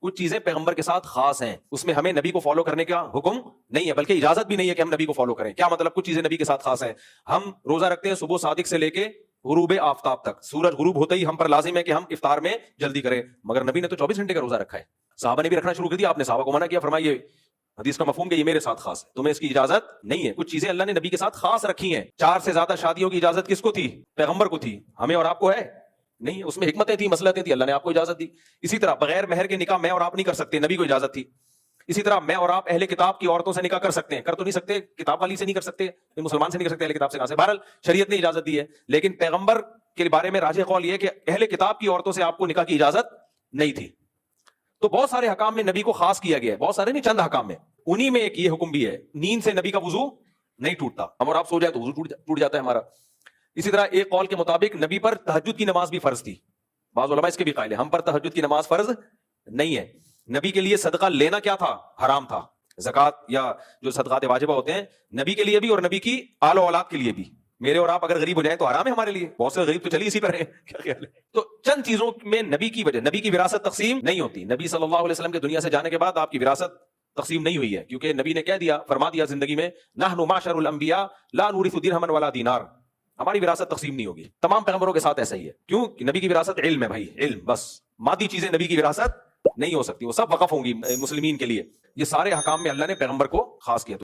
کچھ چیزیں پیغمبر کے ساتھ خاص ہیں، اس میں ہمیں نبی کو فالو کرنے کا حکم نہیں ہے، بلکہ اجازت بھی نہیں ہے کہ ہم نبی کو فالو کریں۔ کیا مطلب؟ کچھ چیزیں نبی کے ساتھ خاص ہیں۔ ہم روزہ رکھتے ہیں صبح صادق سے لے کے غروب آفتاب تک، سورج غروب ہوتے ہی ہم پر لازم ہے کہ ہم افطار میں جلدی کریں، مگر نبی نے تو 24 گھنٹے کا روزہ رکھا ہے، صحابہ نے بھی رکھنا شروع کر دیا، آپ نے صحابہ کو منع کیا، فرمایا یہ حدیث کا مفہوم کہ یہ میرے ساتھ خاص ہے، تمہیں اس کی اجازت نہیں ہے۔ کچھ چیزیں اللہ نے نبی کے ساتھ خاص رکھی ہیں۔ 4 سے زیادہ شادیوں کی اجازت کس کو تھی؟ پیغمبر کو تھی، ہمیں اور آپ کو ہے نہیں، اس میں حکمتیں تھیں، مصلحتیں تھیں، اللہ نے آپ کو اجازت دی۔ اسی طرح بغیر مہر کے نکاح میں اور آپ نہیں کر سکتے، نبی کو اجازت تھی۔ اسی طرح میں اور آپ اہل کتاب کی عورتوں سے نکاح کر سکتے ہیں، کر تو نہیں سکتے، کتاب والی سے نہیں کر سکتے، مسلمان سے نہیں کر سکتے، اہل کتاب سے کہاں سے؟ بہرحال شریعت نے اجازت دی ہے، لیکن پیغمبر کے بارے میں راجح قول یہ ہے کہ اہل کتاب کی عورتوں سے آپ کو نکاح کی اجازت نہیں تھی۔ تو بہت سارے حکام میں نبی کو خاص کیا گیا ہے، بہت سارے نہیں، چند حکام میں، انہی میں ایک یہ حکم بھی ہے، نیند سے نبی کا وضو نہیں ٹوٹتا، ہم اور آپ سو جائیں تو وضو ٹوٹ جاتا ہے ہمارا۔ اسی طرح ایک قول کے مطابق نبی پر تہجد کی نماز بھی فرض تھی، بعض علماء اس کے بھی قائل ہیں، ہم پر تہجد کی نماز فرض نہیں ہے۔ نبی کے لیے صدقہ لینا کیا تھا؟ حرام تھا، زکوٰۃ یا جو صدقات واجبہ ہوتے ہیں نبی کے لیے بھی اور نبی کی آل و اولاد کے لیے بھی، میرے اور آپ اگر غریب ہو جائیں تو حرام ہے ہمارے لیے، بہت سے غریب تو چلی اسی پر ہیں، کیا خیال ہے؟ تو چند چیزوں میں نبی کی وجہ، نبی کی وراثت تقسیم نہیں ہوتی، نبی صلی اللہ علیہ وسلم کے دنیا سے جانے کے بعد آپ کی وراثت تقسیم نہیں ہوئی ہے، کیونکہ نبی نے کہہ دیا، فرما دیا زندگی میں، نحن معشر الانبیاء لا نورث درہما ولا دینار، ہماری وراثت تقسیم نہیں ہوگی۔ تمام پیغمبروں کے ساتھ ایسا ہی ہے، کیوں؟ نبی کی وراثت علم ہے بھائی، علم، بس مادی چیزیں نبی کی وراثت نہیں ہو سکتی، وہ سب وقف ہوں گی مسلمین کے لیے۔ یہ سارے احکام میں اللہ نے پیغمبر کو خاص کیا۔